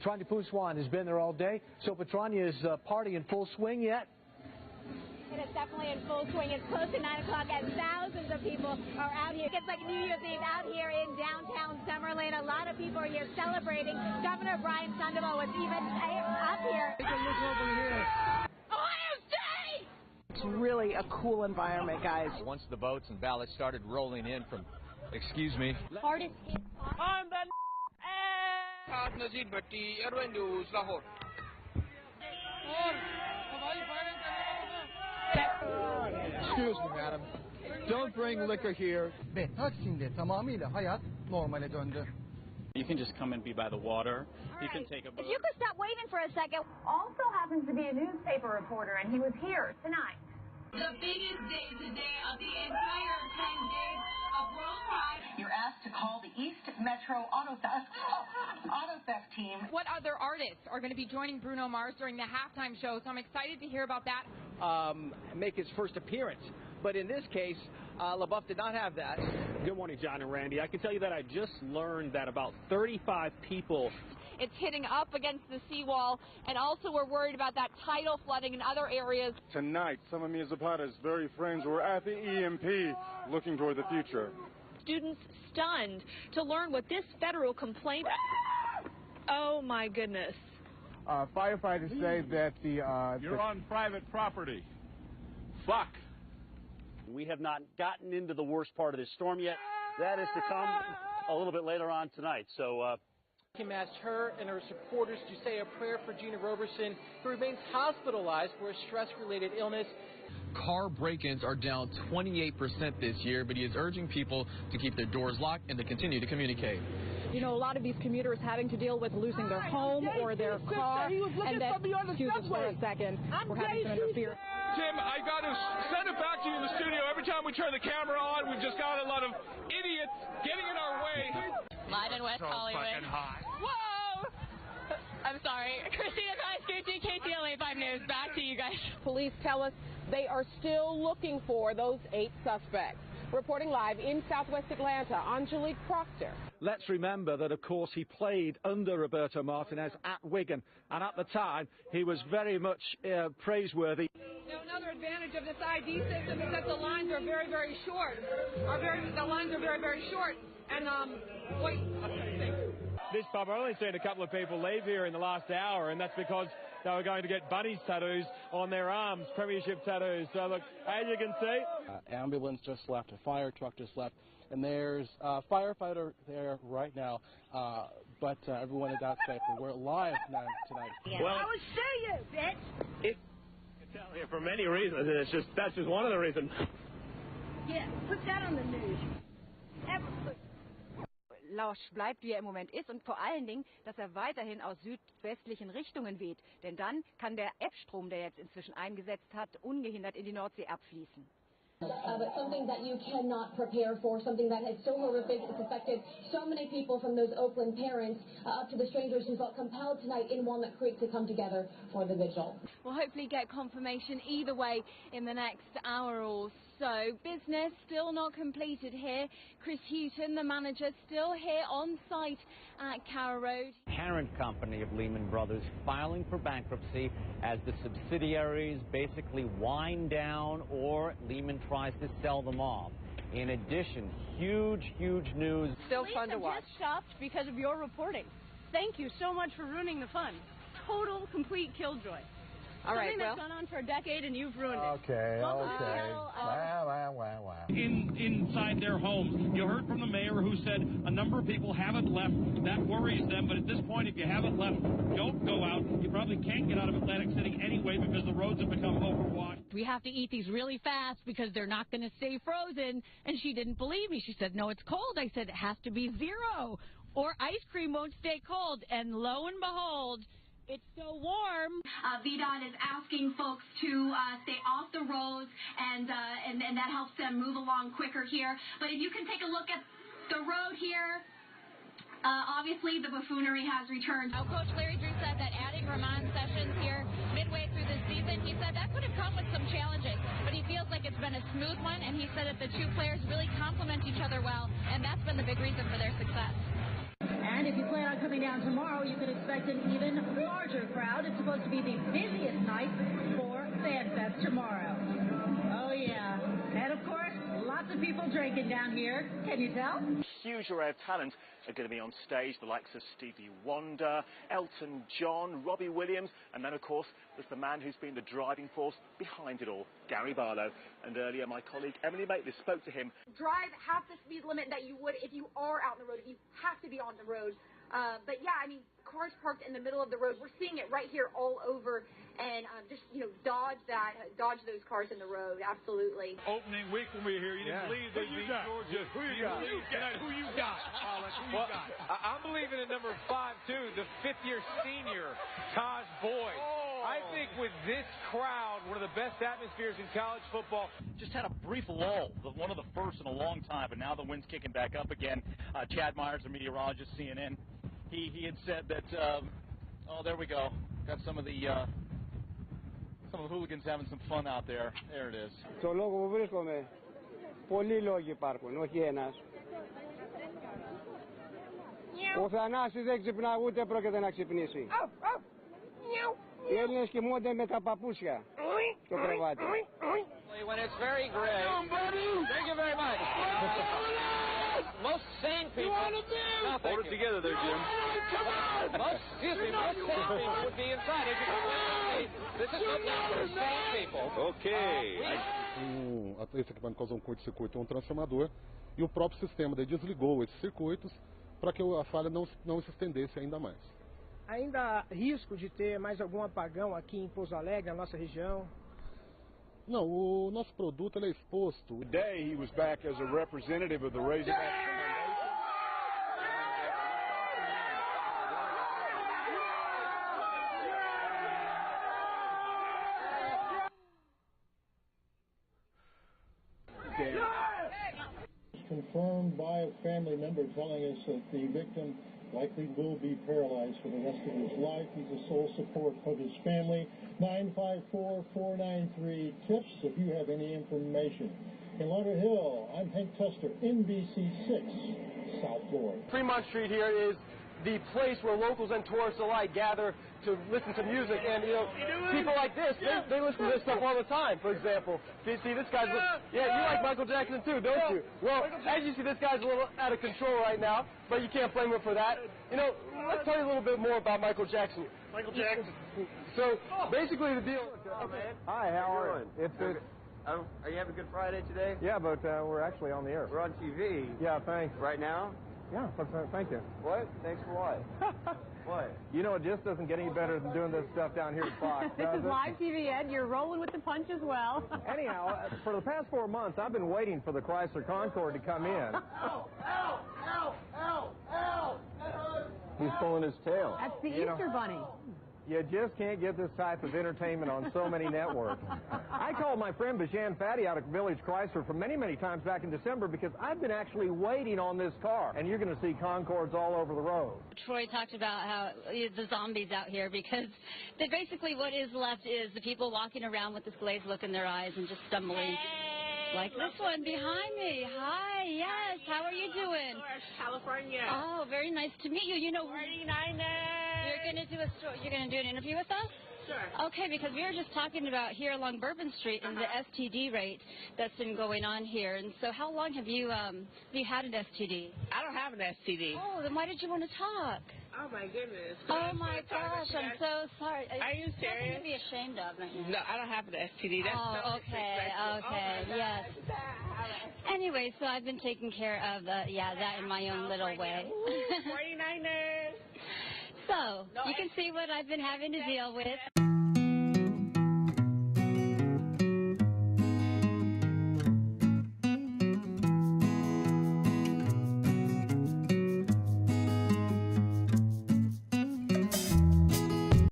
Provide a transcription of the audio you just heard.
Petrania Pouswan has been there all day. So Petrania is party in full swing yet? It is definitely in full swing. It's close to 9 o'clock and thousands of people are out here. It's like New Year's Eve out here in downtown Summerlin. A lot of people are here celebrating. Governor Brian Sandoval was even up here. Take a look over here. Ohio State! It's really a cool environment, guys. Once the votes and ballots started rolling in from, excuse me. Hardest hit. On the Nazir Bhatti, Airway News, Lahore. Excuse me, madam. Don't bring liquor here. Taksim'de tamamıyla hayat normale döndü. You can just come and be by the water. You can take a boat. If you could stop waving for a second. Also happens to be a newspaper reporter, and he was here tonight. The biggest day today of the entire 10 days of World Pride. You're asked to call the East Metro Auto Theft team. What other artists are going to be joining Bruno Mars during the halftime show? So I'm excited to hear about that. Make his first appearance. But in this case, LaBeouf did not have that. Good morning, John and Randy. I can tell you that I just learned that about 35 people. It's hitting up against the seawall, and also we're worried about that tidal flooding in other areas. Tonight, some of Mia Zapata's very friends were at the EMP looking toward the future. Students stunned to learn what this federal complaint... Oh, my goodness. Firefighters say that You're on private property. Fuck. We have not gotten into the worst part of this storm yet. That is to come a little bit later on tonight. So, Kim asked her and her supporters to say a prayer for Gina Roberson, who remains hospitalized for a stress-related illness. Car break-ins are down 28% this year, but he is urging people to keep their doors locked and to continue to communicate. You know, a lot of these commuters having to deal with losing their home or their car, and then, excuse us for a second, we're having some interference. Tim, I got to send it back to you in the studio. Every time we turn the camera on, we've just got a lot of idiots getting in our way. Live in West Hollywood. Whoa! I'm sorry. Christina Kaiskouchi, KTLA 5 News. Back to you guys. Police tell us they are still looking for those 8 suspects. Reporting live in Southwest Atlanta, Angelique Proctor. Let's remember that, of course, he played under Roberto Martinez at Wigan, and at the time, he was very much praiseworthy. Now, another advantage of this ID system is that the lines are very, very short. The lines are very, very short. And, wait. this pub, I've only seen a couple of people leave here in the last hour, and that's because they were going to get bunnies tattoos on their arms, premiership tattoos. So, look, as you can see... ambulance just left, a fire truck just left, and there's a firefighter there right now, but everyone is out safe. We're live tonight. Well, I would sue you, bitch! I can tell you for many reasons, and that's just one of the reasons. Yeah, put that on the news. Lausch bleibt, wie er im Moment ist, und vor allen Dingen, dass er weiterhin aus südwestlichen Richtungen weht. Denn dann kann der Ebstrom, der jetzt inzwischen eingesetzt hat, ungehindert in die Nordsee abfließen. But something that you cannot prepare for, something that is so horrific, it's affected so many people, from those Oakland parents up to the strangers who felt compelled tonight in Walnut Creek to come together for the vigil. We'll hopefully get confirmation either way in the next hour or so. Business still not completed here. Chris Houghton, the manager, still here on site at Carroll Road. Parent company of Lehman Brothers filing for bankruptcy as the subsidiaries basically wind down or Lehman tries to sell them off. In addition, huge news. Still fun to watch. Just stopped because of your reporting. Thank you so much for ruining the fun. Total, complete killjoy. All right, Something that's gone on for a decade and you've ruined it. Okay. Wow. Inside their homes. You heard from the mayor who said a number of people haven't left. That worries them, but at this point, if you haven't left, don't go out. You probably can't get out of Atlantic City anyway because the roads have become overwashed. We have to eat these really fast because they're not going to stay frozen. And she didn't believe me. She said, no, it's cold. I said, it has to be 0 or ice cream won't stay cold. And lo and behold, it's so warm. VDOT is asking folks to stay off the roads, and that helps them move along quicker here. But if you can take a look at the road here, obviously the buffoonery has returned. Now, Coach Larry Drew said that adding Ramon Sessions here midway through the season, he said that could have come with some challenges, but he feels like it's been a smooth one, and he said that the two players really complement each other well, and that's been the big reason for their success. And if you plan on coming down tomorrow, you can expect an even larger crowd. It's supposed to be the busiest night for FanFest tomorrow. Oh, yeah. And, of course, lots of people drinking down here. Can you tell? Huge array of talent are going to be on stage, the likes of Stevie Wonder, Elton John, Robbie Williams, and then, of course, there's the man who's been the driving force behind it all, Gary Barlow. And earlier, my colleague Emily Maitlis spoke to him. Drive half the speed limit that you would if you are out on the road, if you have to be on the road. But, yeah, I mean, cars parked in the middle of the road. We're seeing it right here all over. And just, dodge those cars in the road, absolutely. Opening week when we were here, you didn't believe they beat Georgia. Who you got? Who you got? I'm believing in number 5, too, the fifth-year senior, Taj Boyd. I think with this crowd, one of the best atmospheres in college football. Just had a brief lull, one of the first in a long time, but now the wind's kicking back up again. Chad Myers, the meteorologist, CNN, he had said that, there we go. Got some of the hooligans having some fun out there. There it is. Στο λόγο που βρίσκομαι, πολλοί λόγοι υπάρχουν, όχι ένας. Ο Θανάσης δεν ξυπνά, ούτε πρόκειται να ξυπνήσει. Οι Έλληνες κοιμούνται με τα παπούσια στο κρεβάτι. When it's very gray. Thank you very much. Most sane people. Hold it together there, Jim. Most sane people would be inside. As you can see, this is what for sane people. Okay. Esse equipamento causou um curto-circuito, um transformador, e o próprio sistema daí desligou esses circuitos para que a falha não se estendesse ainda mais. Ainda há risco de ter mais algum apagão aqui em Pouso Alegre, na nossa região? Não, o nosso produto ele é exposto. Today he was back as a representative of the Razorback. Confirmed by a family member telling us that the victim likely will be paralyzed for the rest of his life. He's the sole support of his family. 954-493-TIPS if you have any information. In Lauderhill, I'm Hank Tester, NBC6, South Florida. Fremont Street here is the place where locals and tourists alike gather to listen to music, and people like this, they listen to this stuff all the time. For example, you see this guy's, you like Michael Jackson too, don't you? Well, as you see, this guy's a little out of control right now, but you can't blame him for that. Let's tell you a little bit more about Michael Jackson. Michael Jackson. So basically, the deal. Hi, how are you? It's good. Are you having a good Friday today? Yeah, but we're actually on the air. We're on TV. Yeah, thanks. Right now? Yeah, thank you. What? Thanks for what? What? It just doesn't get any better than doing this stuff down here at Fox. This is live TV, Ed. You're rolling with the punch as well. Anyhow, for the past 4 months, I've been waiting for the Chrysler Concorde to come in. Ow! He's pulling his tail. That's the Easter Bunny. You just can't get this type of entertainment on so many networks. I called my friend Bajan Fatty out of Village Chrysler for many, many times back in December because I've been actually waiting on this car, and you're going to see Concords all over the road. Troy talked about how the zombies out here because basically what is left is the people walking around with this glazed look in their eyes and just stumbling. Like this one behind me. Hi, yes. How are you doing? California. Oh, very nice to meet you. 49ers. You're gonna do an interview with us? Sure. Okay, because we were just talking about here along Bourbon Street and the STD rate that's been going on here. And so, how long have you had an STD? I don't have an STD. Oh, then why did you want to talk? Oh my goodness. Oh my gosh, I'm so sorry. Are you serious? Nothing to be ashamed of. No, I don't have an STD. That's okay, yes. Anyway, so I've been taking care of that in my own little way. 49ers. So, you can see what I've been having to deal with.